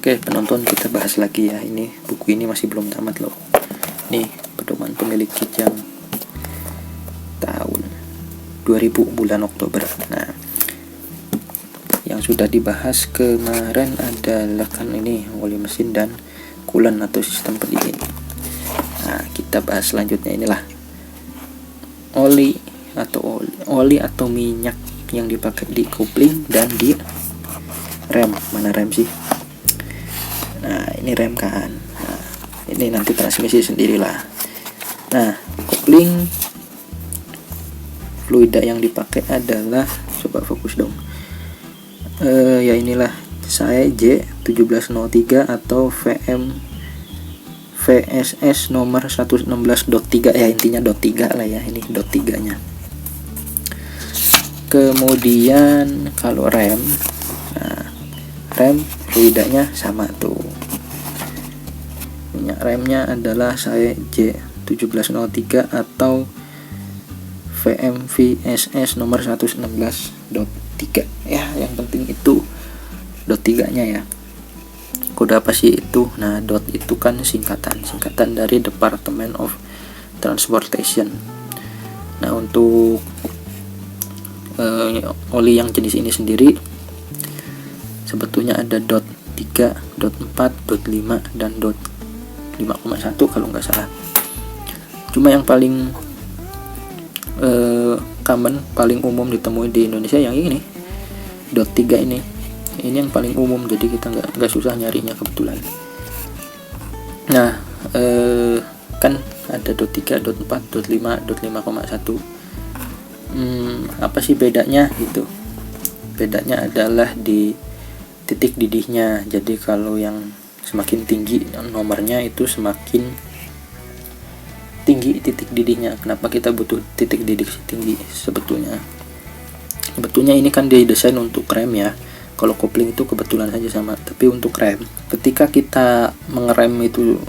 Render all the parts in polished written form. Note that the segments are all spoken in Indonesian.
Oke penonton, kita bahas lagi ya. Ini buku ini masih belum tamat loh. Nih pedoman pemilik Kijang tahun 2000 bulan Oktober. Nah, yang sudah dibahas kemarin adalah kan ini oli mesin dan coolant atau sistem pendingin. Nah, kita bahas selanjutnya inilah oli atau minyak yang dipakai di kopling dan di rem. Mana rem sih? Nah, ini rem kan. Nah, ini nanti transmisi sendirilah. Nah, kopling fluida yang dipakai adalah, coba fokus dong. Ya inilah saya J1703 atau VSS nomor 116.3 ya, intinya dot 3 lah ya, ini dot 3 nya. Kemudian kalau rem, nah, rem fluidanya sama tuh, minyak remnya adalah saya J1703 atau VMVSS nomor 116.3 ya, yang penting itu dot 3 nya ya. Kode apa sih itu? Nah, dot itu kan singkatan dari Department of Transportation. Nah, untuk oli yang jenis ini sendiri sebetulnya ada dot 3, dot 4, dot 5 dan dot 5,1 kalau nggak salah. Cuma yang paling common, paling umum ditemui di Indonesia yang ini, dot 3 ini yang paling umum, jadi kita nggak susah nyarinya kebetulan. Nah, kan ada dot 3, dot 4, dot 5, dot 5,1. Apa sih bedanya gitu? Bedanya adalah di titik didihnya. Jadi kalau yang semakin tinggi nomornya itu semakin tinggi titik didihnya. Kenapa kita butuh titik didih tinggi? Sebetulnya ini kan didesain untuk rem ya. Kalau kopling itu kebetulan saja sama, tapi untuk rem, ketika kita mengerem itu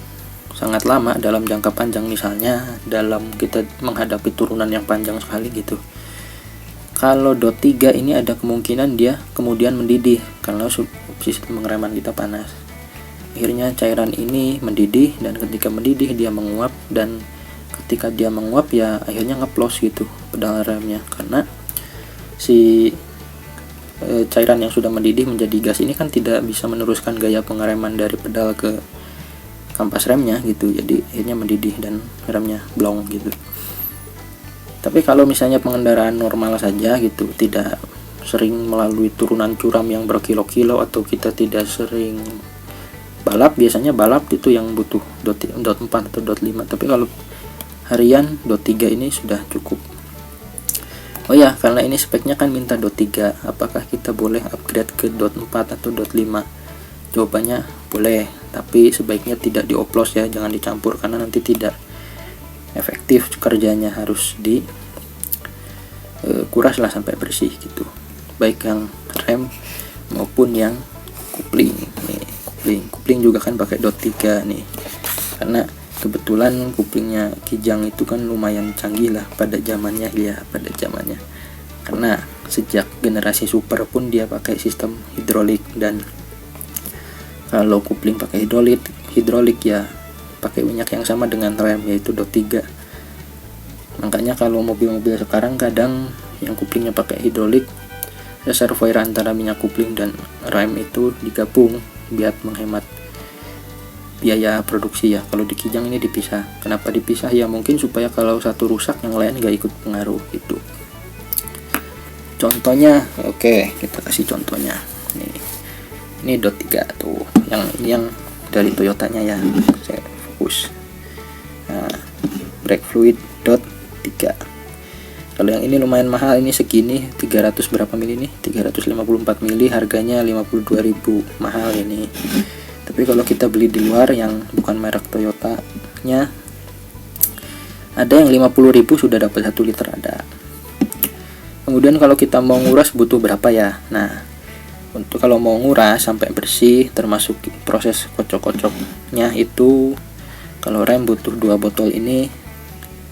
sangat lama dalam jangka panjang, misalnya dalam kita menghadapi turunan yang panjang sekali gitu, kalau dot 3 ini ada kemungkinan dia kemudian mendidih karena sistem pengereman kita panas. Akhirnya cairan ini mendidih, dan ketika mendidih dia menguap, dan ketika dia menguap ya akhirnya ngeplos gitu pedal remnya, karena si cairan yang sudah mendidih menjadi gas ini kan tidak bisa meneruskan gaya pengereman dari pedal ke kampas remnya gitu, jadi akhirnya mendidih dan remnya blong gitu. Tapi kalau misalnya pengendaraan normal saja gitu, tidak sering melalui turunan curam yang berkilo-kilo, atau kita tidak sering balap, biasanya balap itu yang butuh dot 4 atau dot 5. Tapi kalau harian, dot 3 ini sudah cukup. Oh ya, karena ini speknya kan minta dot 3, apakah kita boleh upgrade ke dot 4 atau dot 5? Jawabannya boleh, tapi sebaiknya tidak dioplos ya, jangan dicampur karena nanti tidak efektif kerjanya, harus di kuras lah sampai bersih gitu, baik yang rem maupun yang kopling. Nih, kopling juga kan pakai dot 3 nih, karena kebetulan koplingnya Kijang itu kan lumayan canggih lah pada zamannya ya, karena sejak generasi super pun dia pakai sistem hidrolik, dan kalau kopling pakai hidrolik ya pakai minyak yang sama dengan rem, yaitu dot 3. Makanya kalau mobil-mobil sekarang kadang yang koplingnya pakai hidrolik, reservoir antara minyak kopling dan rem itu digabung biar menghemat biaya produksi ya. Kalau di Kijang ini dipisah. Kenapa dipisah? Ya mungkin supaya kalau satu rusak yang lain gak ikut pengaruh gitu. Contohnya, oke, kita kasih contohnya. Ini dot 3 tuh, yang dari Toyotanya ya, saya fokus. Nah, brake fluid dot 3. Kalau yang ini lumayan mahal, ini segini 300 berapa mili nih, 354 mili, harganya 52.000, mahal ini. Tapi kalau kita beli di luar yang bukan merek Toyota nya, ada yang 50.000 sudah dapat 1 liter ada. Kemudian kalau kita mau nguras butuh berapa ya? Nah, untuk kalau mau nguras sampai bersih termasuk proses kocok-kocoknya itu, kalau rem butuh 2 botol ini,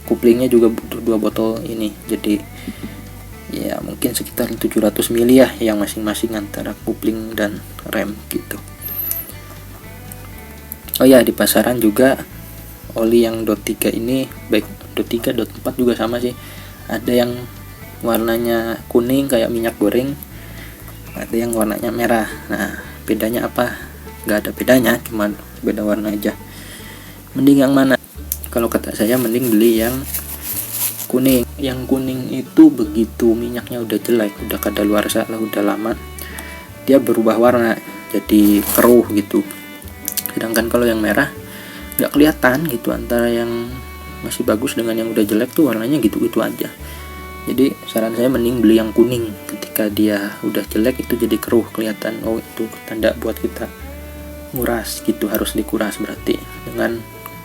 koplingnya juga butuh 2 botol ini, jadi ya mungkin sekitar 700 mili ya yang masing-masing antara kopling dan rem gitu. Oh ya, di pasaran juga oli yang dot 3 ini, baik dot 3 dot 4 juga sama sih, ada yang warnanya kuning kayak minyak goreng, ada yang warnanya merah. Nah, bedanya apa? Nggak ada bedanya, cuma beda warna aja. Mending yang mana? Kalau kata saya mending beli yang kuning. Yang kuning itu begitu minyaknya udah jelek, udah kadaluarsa lah, udah lama, dia berubah warna jadi keruh gitu. Sedangkan kalau yang merah nggak kelihatan gitu antara yang masih bagus dengan yang udah jelek tuh, warnanya gitu-gitu aja. Jadi saran saya mending beli yang kuning. Ketika dia udah jelek itu jadi keruh, kelihatan, oh itu tanda buat kita nguras gitu, harus dikuras. Berarti dengan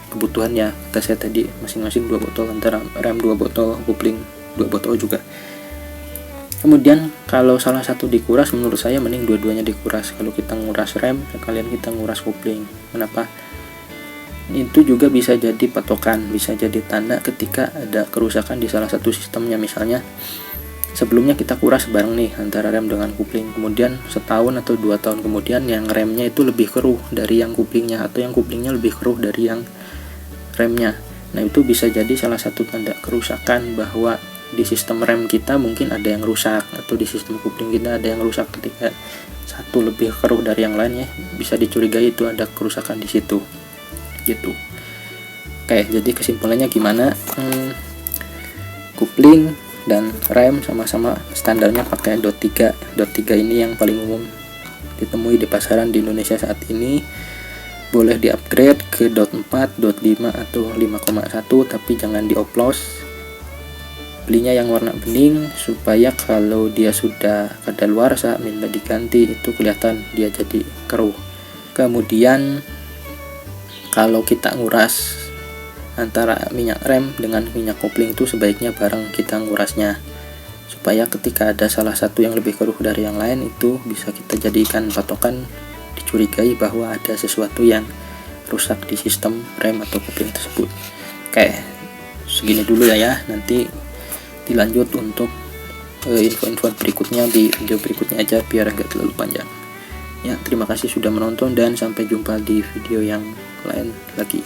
kebutuhan ya, kata saya tadi, masing-masing 2 botol, antara rem 2 botol, kopling 2 botol juga. Kemudian kalau salah satu dikuras, menurut saya mending dua-duanya dikuras. Kalau kita nguras rem, sekalian kita nguras kopling. Kenapa? Itu juga bisa jadi patokan, bisa jadi tanda ketika ada kerusakan di salah satu sistemnya. Misalnya sebelumnya kita kuras bareng nih antara rem dengan kopling, kemudian setahun atau 2 tahun kemudian yang remnya itu lebih keruh dari yang koplingnya, atau yang koplingnya lebih keruh dari yang remnya. Nah, itu bisa jadi salah satu tanda kerusakan, bahwa di sistem rem kita mungkin ada yang rusak, atau di sistem kopling kita ada yang rusak. Ketika satu lebih keruh dari yang lainnya, bisa dicurigai itu ada kerusakan di situ gitu. Oke, jadi kesimpulannya gimana? Kopling dan rem sama-sama standarnya pakai dot 3. Dot 3 ini yang paling umum ditemui di pasaran di Indonesia saat ini. Boleh di-upgrade ke dot 4, dot 5 atau 5,1, tapi jangan dioplos. Belinya yang warna bening supaya kalau dia sudah kadaluarsa minta diganti itu kelihatan dia jadi keruh. Kemudian kalau kita nguras antara minyak rem dengan minyak kopling itu sebaiknya bareng kita ngurasnya, supaya ketika ada salah satu yang lebih keruh dari yang lain itu bisa kita jadikan patokan, dicurigai bahwa ada sesuatu yang rusak di sistem rem atau kopling tersebut. Oke, segini dulu ya. Nanti dilanjut untuk info-info berikutnya di video berikutnya aja biar agak terlalu panjang ya. Terima kasih sudah menonton dan sampai jumpa di video yang lain lagi.